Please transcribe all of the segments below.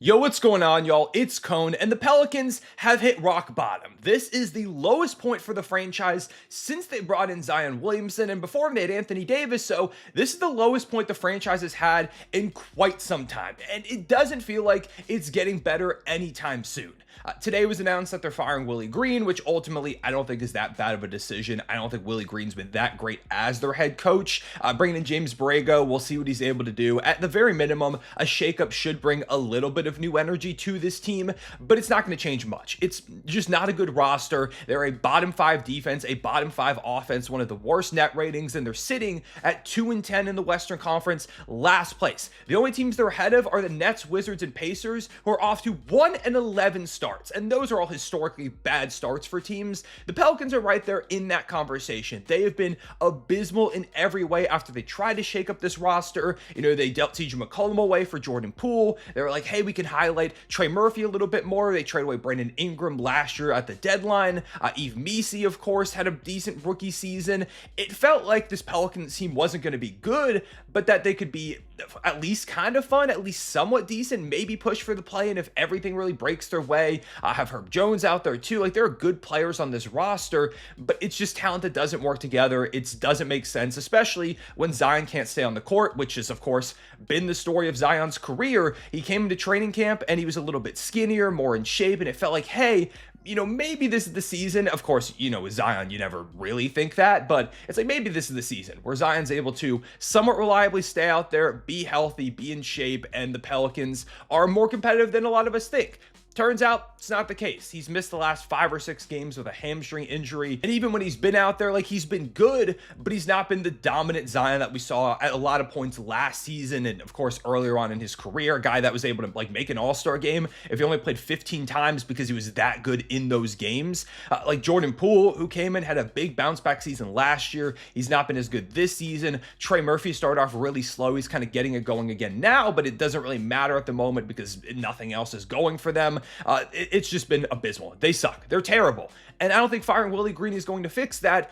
Yo, what's going on, y'all? It's Cone, and the Pelicans have hit rock bottom. This is the lowest point for the franchise since they brought in Zion Williamson, and before they had Anthony Davis, so this is the lowest point the franchise has had in quite some time, and it doesn't feel like it's getting better anytime soon. Today was announced that they're firing Willie Green, which ultimately I don't think is that bad of a decision. I don't think Willie Green's been that great as their head coach. Bringing in James Borrego, we'll see what he's able to do. At the very minimum, a shakeup should bring a little bit of new energy to this team, but it's not going to change much. It's just not a good roster. They're a bottom 5 defense, a bottom 5 offense, one of the worst net ratings, and they're sitting at 2-10 in the Western Conference, last place. The only teams they're ahead of are the Nets, Wizards, and Pacers, who are off to 1-11 starts. And those are all historically bad starts for teams. The Pelicans are right there in that conversation. They have been abysmal in every way after they tried to shake up this roster. You know, they dealt TJ McCollum away for Jordan Poole. They were like, hey, we can highlight Trey Murphy a little bit more. They traded away Brandon Ingram last year at the deadline. Yves Missi, of course, had a decent rookie season. It felt like this Pelicans team wasn't going to be good, but that they could be at least kind of fun, at least somewhat decent, maybe push for the play-in if everything really breaks their way. Have Herb Jones out there too. Like, there are good players on this roster, but it's just talent that doesn't work together. It doesn't make sense, especially when Zion can't stay on the court, which has, of course, been the story of Zion's career. He came into training camp and he was a little bit skinnier, more in shape, and it felt like, hey, you know, maybe this is the season. Of course, you know, with Zion, you never really think that, but it's like maybe this is the season where Zion's able to somewhat reliably stay out there, be healthy, be in shape, and the Pelicans are more competitive than a lot of us think. Turns out it's not the case. He's missed the last 5 or 6 games with a hamstring injury. And even when he's been out there, like, he's been good, but he's not been the dominant Zion that we saw at a lot of points last season. And of course, earlier on in his career, a guy that was able to like make an all-star game if he only played 15 times because he was that good in those games. Like Jordan Poole, who came in, had a big bounce back season last year. He's not been as good this season. Trey Murphy started off really slow. He's kind of getting it going again now, but it doesn't really matter at the moment because nothing else is going for them. It's just been abysmal. They suck. They're terrible. And I don't think firing Willie Green is going to fix that.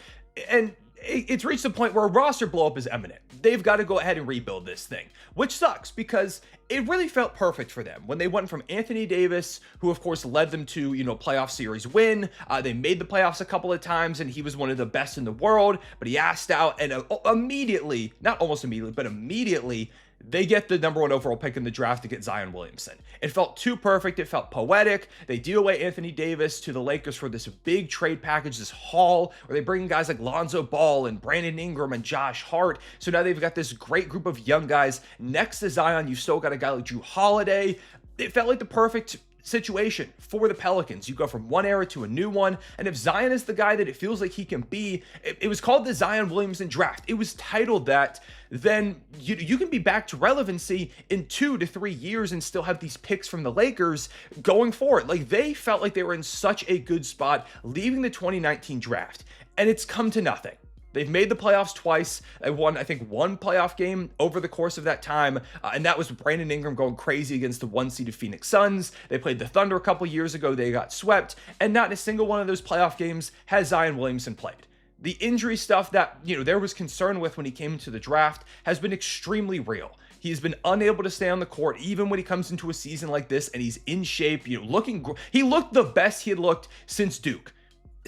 And it's reached a point where a roster blow up is imminent. They've got to go ahead and rebuild this thing, which sucks because it really felt perfect for them when they went from Anthony Davis, who of course led them to, you know, playoff series win. They made the playoffs a couple of times and he was one of the best in the world, but he asked out and immediately, not almost immediately, but immediately, they get the number 1 overall pick in the draft to get Zion Williamson. It felt too perfect. It felt poetic. They deal away Anthony Davis to the Lakers for this big trade package, this haul, where they bring in guys like Lonzo Ball and Brandon Ingram and Josh Hart. So now they've got this great group of young guys. Next to Zion, you've still got a guy like Drew Holiday. It felt like the perfect situation for the Pelicans. You go from one era to a new one, and if Zion is the guy that it feels like he can be, it was called the Zion Williamson draft. It was titled that. Then you can be back to relevancy in 2 to 3 years and still have these picks from the Lakers going forward. Like, they felt like they were in such a good spot leaving the 2019 draft, and it's come to nothing. They've made the playoffs twice. They won, I think, 1 playoff game over the course of that time, and that was Brandon Ingram going crazy against the 1-seeded Phoenix Suns. They played the Thunder a couple years ago. They got swept, and not in a single one of those playoff games has Zion Williamson played. The injury stuff that, you know, there was concern with when he came into the draft has been extremely real. He's been unable to stay on the court even when he comes into a season like this and he's in shape, you know, he looked the best he had looked since Duke.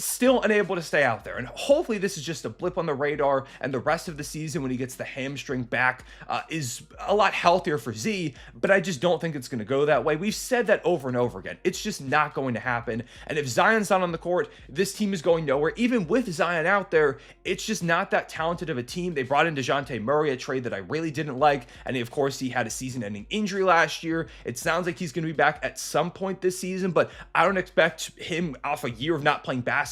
Still unable to stay out there. And hopefully this is just a blip on the radar and the rest of the season when he gets the hamstring back is a lot healthier for Z, but I just don't think it's going to go that way. We've said that over and over again. It's just not going to happen. And if Zion's not on the court, this team is going nowhere. Even with Zion out there, it's just not that talented of a team. They brought in DeJounte Murray, a trade that I really didn't like. And of course, he had a season-ending injury last year. It sounds like he's going to be back at some point this season, but I don't expect him off a year of not playing basketball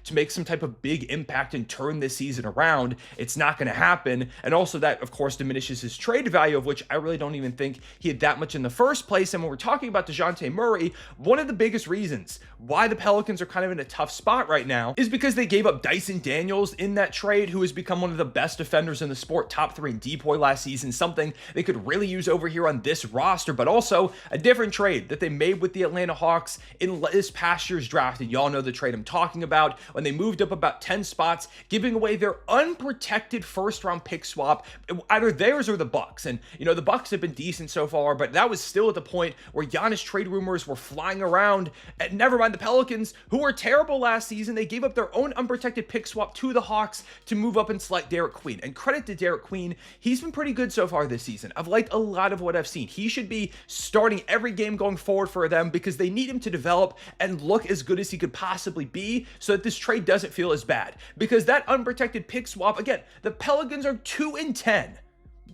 to make some type of big impact and turn this season around. It's not going to happen. And also that, of course, diminishes his trade value, of which I really don't even think he had that much in the first place. And when we're talking about DeJounte Murray, one of the biggest reasons why the Pelicans are kind of in a tough spot right now is because they gave up Dyson Daniels in that trade, who has become one of the best defenders in the sport, top 3 in DPOY last season, something they could really use over here on this roster, but also a different trade that they made with the Atlanta Hawks in this past year's draft. And y'all know the trade I'm talking talking about when they moved up about 10 spots, giving away their unprotected first-round pick swap, either theirs or the Bucks. And, the Bucks have been decent so far, but that was still at the point where Giannis trade rumors were flying around. And never mind the Pelicans, who were terrible last season. They gave up their own unprotected pick swap to the Hawks to move up and select Derik Queen. And credit to Derik Queen, he's been pretty good so far this season. I've liked a lot of what I've seen. He should be starting every game going forward for them because they need him to develop and look as good as he could possibly be so that this trade doesn't feel as bad. Because that unprotected pick swap, again, the Pelicans are 2-10.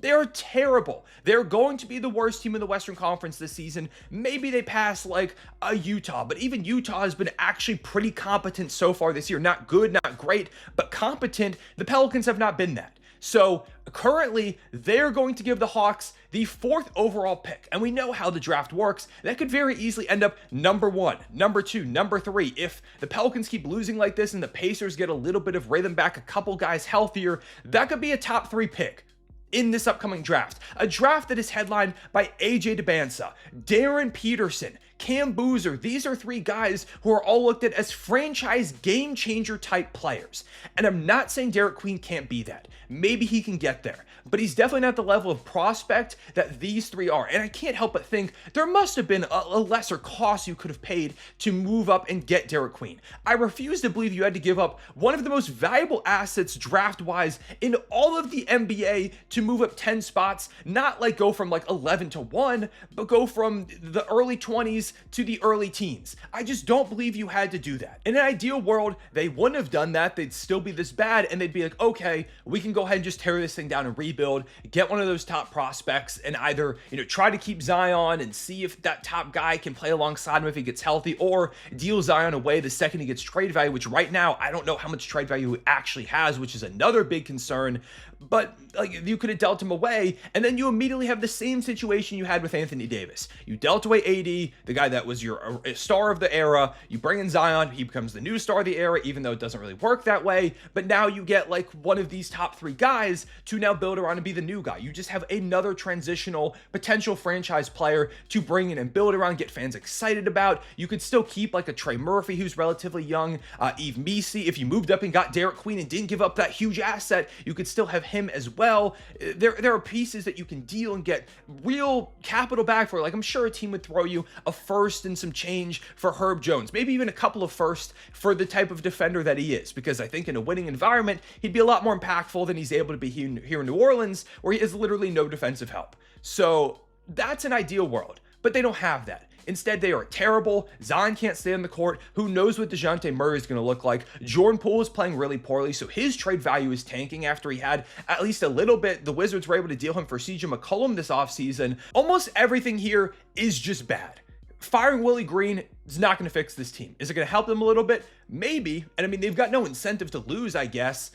They're terrible. They're going to be the worst team in the Western Conference this season. Maybe they pass like a Utah, but even Utah has been actually pretty competent so far this year. Not good, not great, but competent. The Pelicans have not been that. So currently, they're going to give the Hawks the 4th overall pick. And we know how the draft works. That could very easily end up number 1, number 2, number 3. If the Pelicans keep losing like this and the Pacers get a little bit of rhythm back, a couple guys healthier, that could be a top 3 pick in this upcoming draft. A draft that is headlined by AJ DeBansa, Darren Peterson, Cam Boozer. These are 3 guys who are all looked at as franchise game changer type players. And I'm not saying Derik Queen can't be that. Maybe he can get there, but he's definitely not the level of prospect that these 3 are. And I can't help but think there must have been a lesser cost you could have paid to move up and get Derik Queen. I refuse to believe you had to give up one of the most valuable assets draft-wise in all of the NBA to move up 10 spots, not like go from like 11 to 1, but go from the early 20s to the early teens. I just don't believe you had to do that. In an ideal world, they wouldn't have done that. They'd still be this bad, and they'd be like, okay, we can go ahead and just tear this thing down and rebuild, get one of those top prospects, and either, try to keep Zion and see if that top guy can play alongside him if he gets healthy, or deal Zion away the second he gets trade value, which right now, I don't know how much trade value he actually has, which is another big concern. But like you could have dealt him away, and then you immediately have the same situation you had with Anthony Davis. You dealt away AD, the guy that was your star of the era. You bring in Zion, he becomes the new star of the era, even though it doesn't really work that way. But now you get like one of these top 3 guys to now build around and be the new guy. You just have another transitional potential franchise player to bring in and build around, get fans excited about. You could still keep like a Trey Murphy who's relatively young, Yves Missi. If you moved up and got Derik Queen and didn't give up that huge asset, you could still have him as well. There are pieces that you can deal and get real capital back for. Like I'm sure a team would throw you a first and some change for Herb Jones, maybe even a couple of firsts for the type of defender that he is, because I think in a winning environment, he'd be a lot more impactful than he's able to be here in New Orleans, where he has literally no defensive help. So that's an ideal world, but they don't have that. Instead, they are terrible. Zion can't stay on the court. Who knows what DeJounte Murray is going to look like? Jordan Poole is playing really poorly, so his trade value is tanking after he had at least a little bit. The Wizards were able to deal him for CJ McCollum this offseason. Almost everything here is just bad. Firing Willie Green is not going to fix this team. Is it going to help them a little bit? Maybe. And I mean, they've got no incentive to lose, I guess.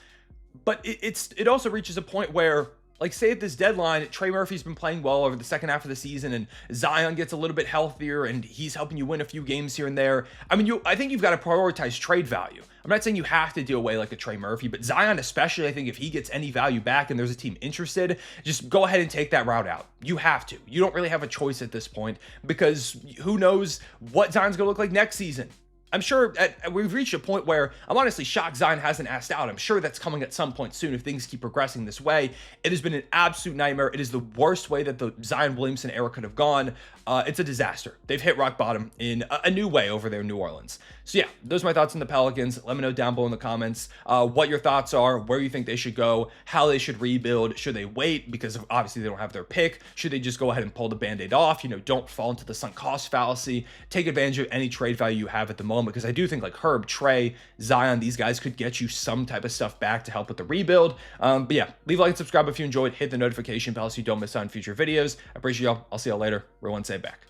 But it also reaches a point where, like, say at this deadline, Trey Murphy's been playing well over the second half of the season, and Zion gets a little bit healthier, and he's helping you win a few games here and there. I mean, I think you've got to prioritize trade value. I'm not saying you have to deal away like a Trey Murphy, but Zion especially, I think if he gets any value back and there's a team interested, just go ahead and take that route out. You have to. You don't really have a choice at this point, because who knows what Zion's going to look like next season. I'm sure we've reached a point where I'm honestly shocked Zion hasn't asked out. I'm sure that's coming at some point soon if things keep progressing this way. It has been an absolute nightmare. It is the worst way that the Zion Williamson era could have gone. It's a disaster. They've hit rock bottom in a new way over there in New Orleans. So yeah, those are my thoughts on the Pelicans. Let me know down below in the comments what your thoughts are, where you think they should go, how they should rebuild. Should they wait because obviously they don't have their pick? Should they just go ahead and pull the Band-Aid off? Don't fall into the sunk cost fallacy. Take advantage of any trade value you have at the moment, because I do think like Herb, Trey, Zion, these guys could get you some type of stuff back to help with the rebuild. But yeah, leave a like and subscribe if you enjoyed. Hit the notification bell so you don't miss out on future videos. I appreciate y'all. I'll see y'all later. Real one, say back.